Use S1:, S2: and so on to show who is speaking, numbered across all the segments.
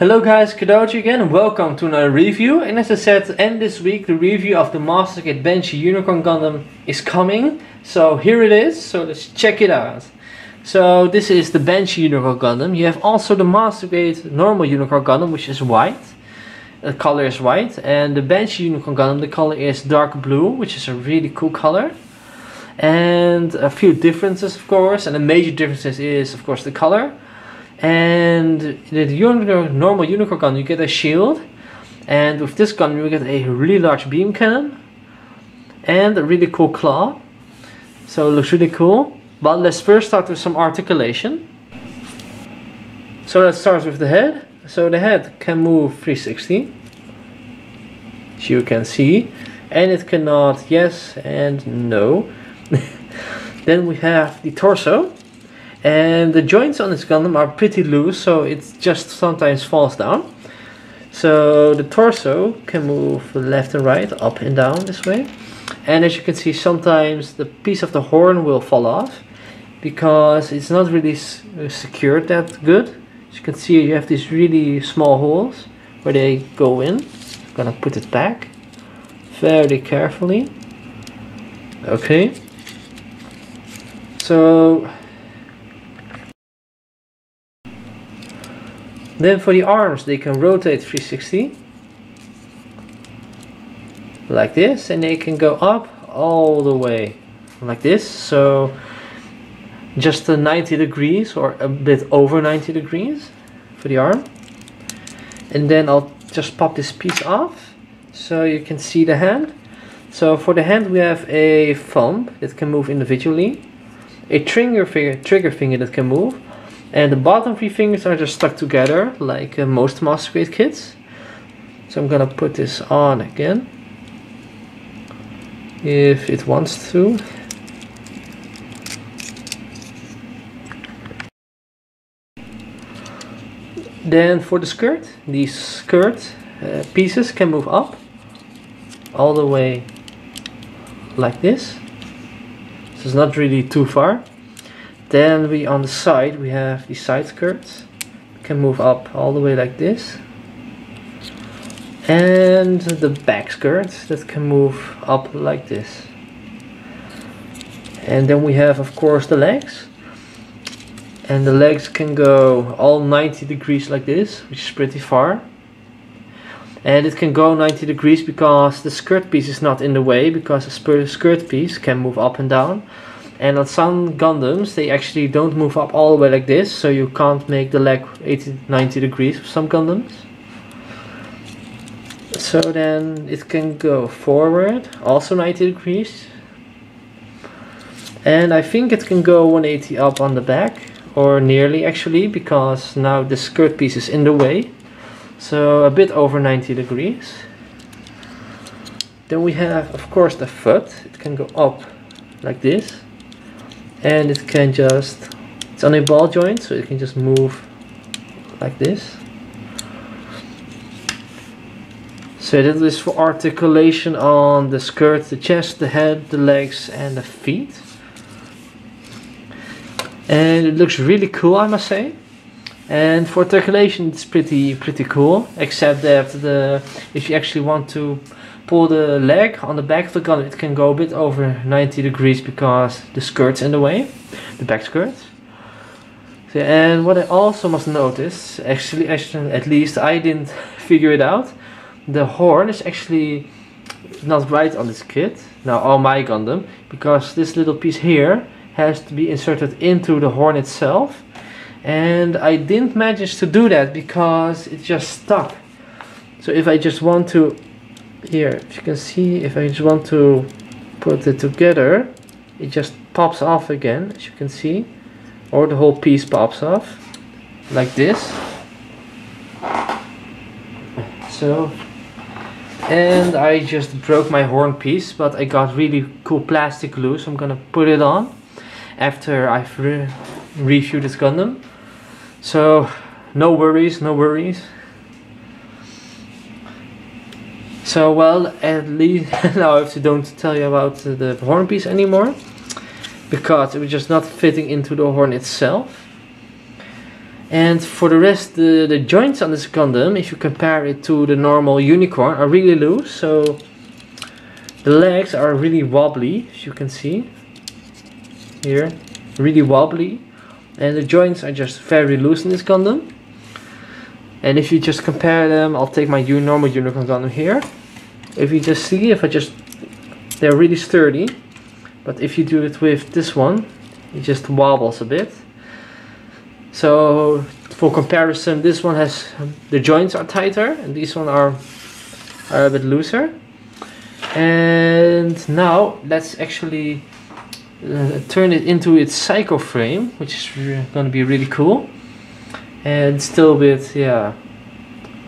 S1: Hello guys, Kadoji again and welcome to another review. And as I said, this week the review of the Mastergrade Banshee Unicorn Gundam is coming. So here it is, so let's check it out. So this is the Banshee Unicorn Gundam. You have also the Mastergrade normal Unicorn Gundam, which is white. The color is white. And the Banshee Unicorn Gundam, the color is dark blue, which is a really cool color. And a few differences, of course, and the major differences is of course the color. And the normal Unicorn gun, you get a shield, and with this gun you get a really large beam cannon and a really cool claw. So it looks really cool. But let's first start with some articulation. So let's start with the head. So the head can move 360, as you can see, and it cannot yes and no. Then we have the torso. And the joints on this Gundam are pretty loose, so it just sometimes falls down. So the torso can move left and right, up and down this way. And as you can see, sometimes the piece of the horn will fall off because it's not really secured that good. As you can see, you have these really small holes where they go in. I'm gonna put it back very carefully. Okay. So then for the arms, they can rotate 360 like this, and they can go up all the way like this, so just 90 degrees or a bit over 90 degrees for the arm. And then I'll just pop this piece off so you can see the hand. So for the hand we have a thumb that can move individually, a trigger finger that can move, and the bottom three fingers are just stuck together like most Mastergrade kits. So I'm gonna put this on again if it wants to. Then for the skirt, these skirt pieces can move up all the way like this. So it's not really too far. Then on the side we have the side skirts, can move up all the way like this, and the back skirts that can move up like this. And then we have of course the legs, and the legs can go all 90 degrees like this, which is pretty far. And it can go 90 degrees because the skirt piece is not in the way, because the skirt piece can move up and down. And on some Gundams they actually don't move up all the way like this, so you can't make the leg 90 degrees with some Gundams. So then it can go forward, also 90 degrees. And I think it can go 180 up on the back, or nearly actually, because now the skirt piece is in the way. So a bit over 90 degrees. Then we have of course the foot. It can go up like this. And it can just, it's on a ball joint, so it can just move like this. So that is for articulation on the skirt, the chest, the head, the legs and the feet. And it looks really cool, I must say. And for articulation it's pretty cool, except that if you actually want to pull the leg on the back of the gun, it can go a bit over 90 degrees because the skirt's in the way, the back skirt. So, and what I also must notice, actually at least I didn't figure it out, the horn is actually not right on this kit, now on my Gundam, because this little piece here has to be inserted into the horn itself. And I didn't manage to do that because it just stuck. So if I just want to, here, if you can see, if I just want to put it together, it just pops off again, as you can see, or the whole piece pops off like this. So, and I just broke my horn piece, but I got really cool plastic glue, so I'm gonna put it on after I've reviewed this Gundam. So no worries, no worries. So well, at least now I don't tell you about the horn piece anymore, because it was just not fitting into the horn itself. And for the rest, the joints on this Gundam, if you compare it to the normal unicorn, are really loose. So the legs are really wobbly, as you can see here, really wobbly, and the joints are just very loose in this Gundam. And if you just compare them, I'll take my normal unicorn Gundam here. If you just see, they're really sturdy, but if you do it with this one, it just wobbles a bit. So for comparison, this one has, the joints are tighter and these one are a bit looser. And now let's actually turn it into its psycho frame, which is going to be really cool. And still a bit, yeah,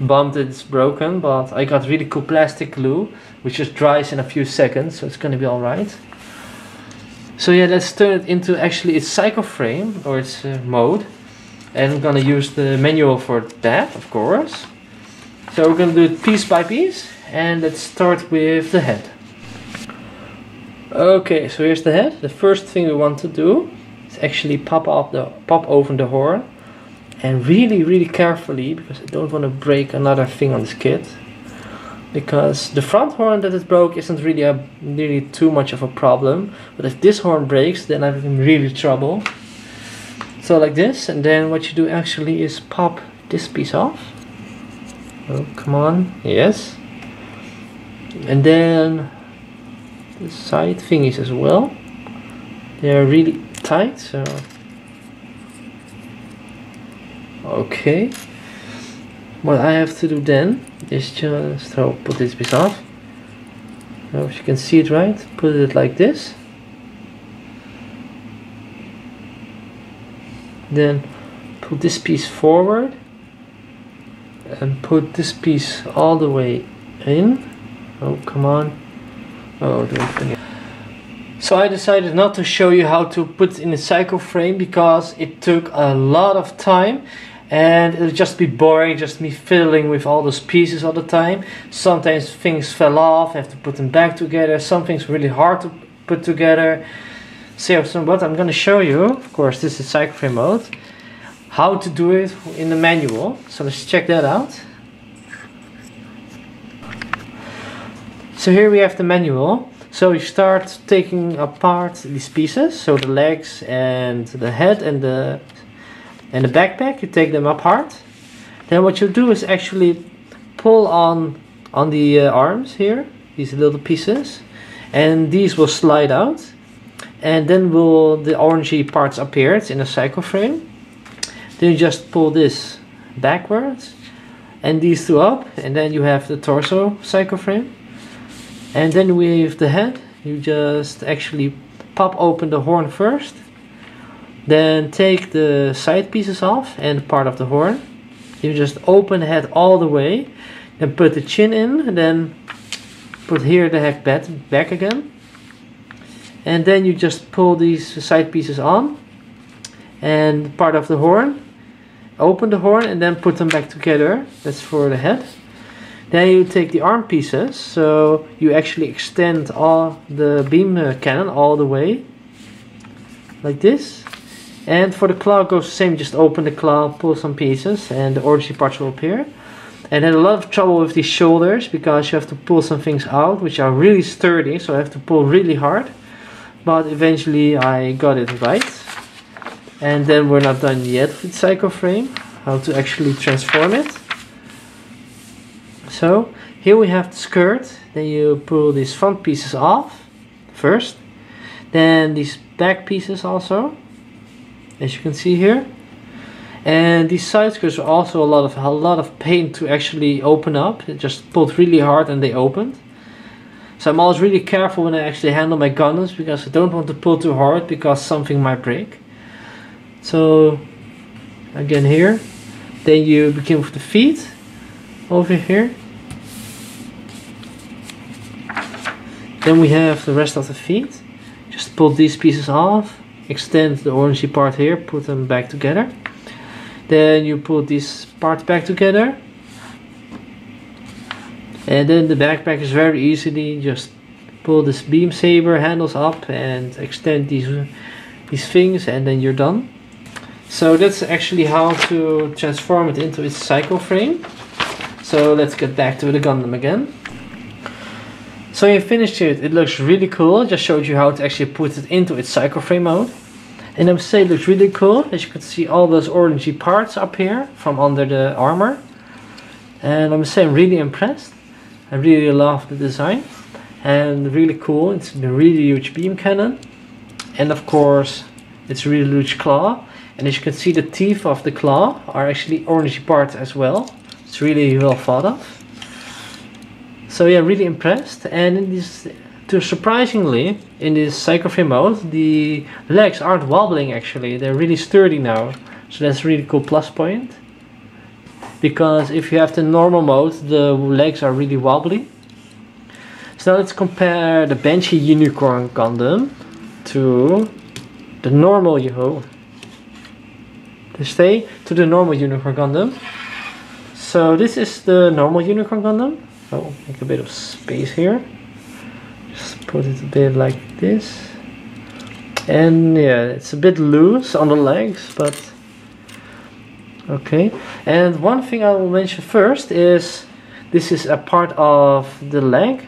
S1: bummed that it's broken, but I got really cool plastic glue which just dries in a few seconds, so it's going to be alright. So yeah, let's turn it into actually its psycho frame, or its mode. And I'm gonna use the manual for that, of course. So we're gonna do it piece by piece, and let's start with the head. Okay, so here's the head. The first thing we want to do is actually pop open the horn, and really carefully, because I don't want to break another thing on this kit. Because the front horn that it broke isn't really too much of a problem, but if this horn breaks, then I'm in really trouble. So like this, and then what you do actually is pop this piece off. Oh, come on, yes. And then the side thingies as well. They're really tight, so okay. What I have to do then is just put this piece off. Now if you can see it right, put it like this. Then put this piece forward and put this piece all the way in. Oh, come on. Oh, don't forget. So I decided not to show you how to put it in a psycho frame because it took a lot of time and it would just be boring, just me fiddling with all those pieces all the time. Sometimes things fell off, I have to put them back together. Some things really hard to put together. So what I'm going to show you, of course this is psycho frame mode, how to do it in the manual. So let's check that out. So here we have the manual. So you start taking apart these pieces, so the legs and the head and the backpack, you take them apart. Then what you do is actually pull on the arms here, these little pieces, and these will slide out. And then the orangey parts appear in a psycho frame. Then you just pull this backwards and these two up, and then you have the torso psycho frame. And then with the head, you just actually pop open the horn first, then take the side pieces off and part of the horn. You just open the head all the way, then put the chin in, and then put here the head back again. And then you just pull these side pieces on and part of the horn, open the horn and then put them back together. That's for the head. Then you take the arm pieces, so you actually extend all the beam cannon all the way, like this. And for the claw it goes the same, just open the claw, pull some pieces and the orangey parts will appear. And I had a lot of trouble with these shoulders because you have to pull some things out which are really sturdy, so I have to pull really hard. But eventually I got it right. And then we're not done yet with psycho frame, how to actually transform it. So here we have the skirt. Then you pull these front pieces off first, then these back pieces also, as you can see here. And these side skirts are also a lot of pain to actually open up. It just pulled really hard and they opened. So I'm always really careful when I actually handle my Gundams because I don't want to pull too hard because something might break. So again here, then you begin with the feet over here. Then we have the rest of the feet. Just pull these pieces off, extend the orangey part here, put them back together. Then you put this part back together. And then the backpack is very easily, just pull this beam saber handles up and extend these things and then you're done. So that's actually how to transform it into its cycle frame. So let's get back to the Gundam again. So you finished it. It looks really cool. Just showed you how to actually put it into its cycle frame mode. And I would say it looks really cool. As you can see, all those orangey parts up here from under the armor. And I must say I'm really impressed. I really love the design. And really cool. It's a really huge beam cannon. And of course, it's a really huge claw. And as you can see, the teeth of the claw are actually orangey parts as well. It's really well thought of. So yeah, really impressed. And in this, surprisingly, in this cycle frame mode, the legs aren't wobbling actually. They're really sturdy now. So that's a really cool plus point. Because if you have the normal mode, the legs are really wobbly. So now let's compare the Banshee Unicorn Gundam to the normal Unicorn Gundam. So this is the normal Unicorn Gundam. Oh, make a bit of space here. Just put it a bit like this. And yeah, it's a bit loose on the legs, but okay. And one thing I will mention first is this is a part of the leg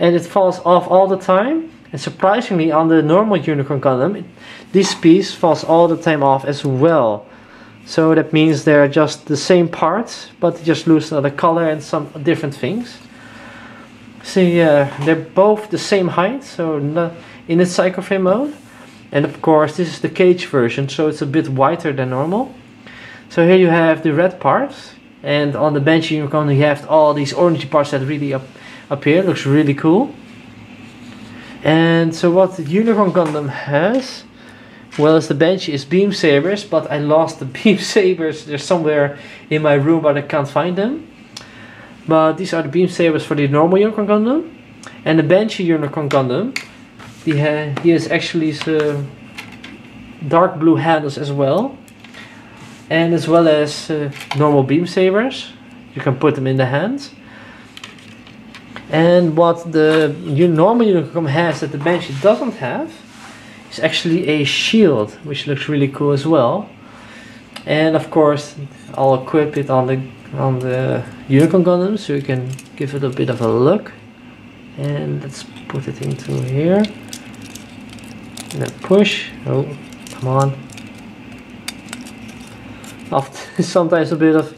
S1: and it falls off all the time. And surprisingly, on the normal Unicorn Gundam, this piece falls all the time off as well. So that means they're just the same parts, but they just lose the color and some different things. So yeah, they're both the same height, so in the cycle frame mode. And of course, this is the cage version, so it's a bit wider than normal. So here you have the red parts, and on the Banshee Unicorn you have all these orangey parts that really appear. Looks really cool. And so what the Unicorn Gundam has, well, as the Banshee is beam sabers, but I lost the beam sabers. They're somewhere in my room, but I can't find them. But these are the beam sabers for the normal Unicorn Gundam. And the Banshee Unicorn Gundam, he has actually some dark blue handles as well. And as well as normal beam sabers. You can put them in the hands. And what the normal Unicorn has that the Banshee doesn't have, it's actually a shield, which looks really cool as well. And of course, I'll equip it on the Unicorn Gundam so you can give it a bit of a look. And let's put it into here. And then push. Oh, come on. Sometimes a bit of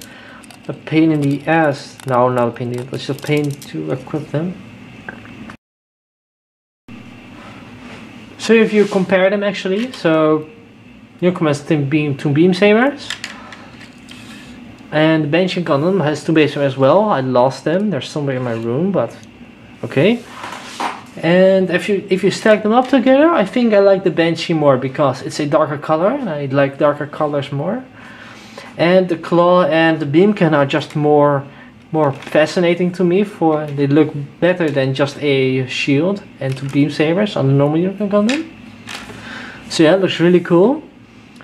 S1: a pain in the ass. No, not a pain in the ass, but it's a pain to equip them. So if you compare them actually, so Unicorn has two beam sabers, and the Banshee Gundam has two beam sabers as well. I lost them; they're somewhere in my room, but okay. And if you stack them up together, I think I like the Banshee more because it's a darker color, and I like darker colors more. And the claw and the beam cannon are just more fascinating to me. They look better than just a shield and two beam sabers on the normal Unicorn Gundam. So yeah, it looks really cool.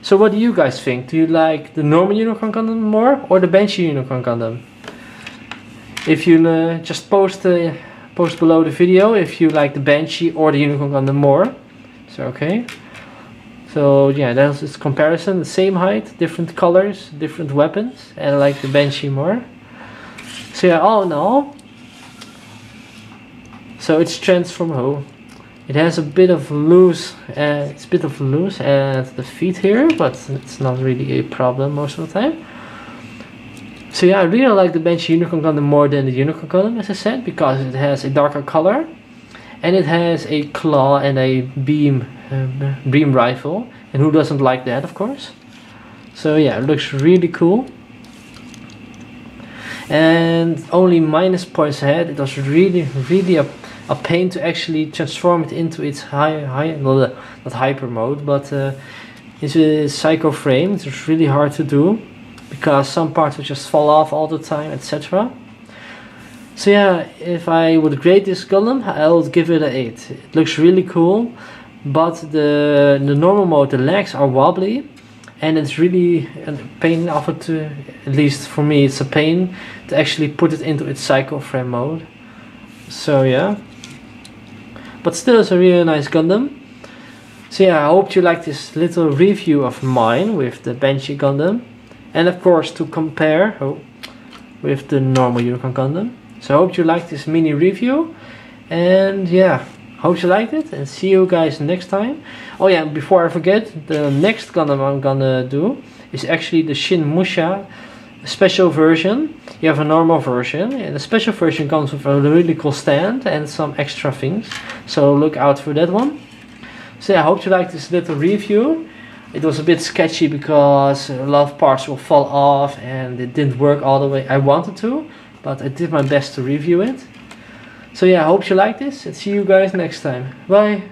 S1: So what do you guys think? Do you like the normal Unicorn Gundam more or the Banshee Unicorn Gundam? If you just post below the video if you like the Banshee or the Unicorn Gundam more. So okay. So yeah, that's its comparison. The same height, different colors, different weapons, and I like the Banshee more. So yeah, all in all, so it's transform. It has a bit of loose. It's a bit of loose at the feet here, but it's not really a problem most of the time. So yeah, I really like the Banshee Unicorn Gundam more than the Unicorn Gundam, as I said, because it has a darker color, and it has a claw and a beam rifle, and who doesn't like that, of course. So yeah, it looks really cool. And only minus points ahead. It was really a pain to actually transform it into its not hyper mode, but into a cycle frame. It was really hard to do because some parts would just fall off all the time, etc. So yeah, if I would grade this Gundam, I would give it an 8. It looks really cool, but the normal mode, the legs are wobbly, and it's really a pain at least for me, it's a pain to actually put it into its cycle frame mode. So yeah, but still it's a really nice Gundam. So yeah, I hope you like this little review of mine with the Banshee Gundam. And of course to compare with the normal Unicorn Gundam. So I hope you liked this mini review. And yeah, hope you liked it. And see you guys next time. Oh yeah, before I forget, the next Gundam I'm gonna do is actually the Shin Musha special version. You have a normal version, and the special version comes with a really cool stand and some extra things. So look out for that one. So yeah, I hope you liked this little review. It was a bit sketchy because a lot of parts will fall off and it didn't work all the way I wanted to, but I did my best to review it. So yeah, I hope you like this and see you guys next time. Bye!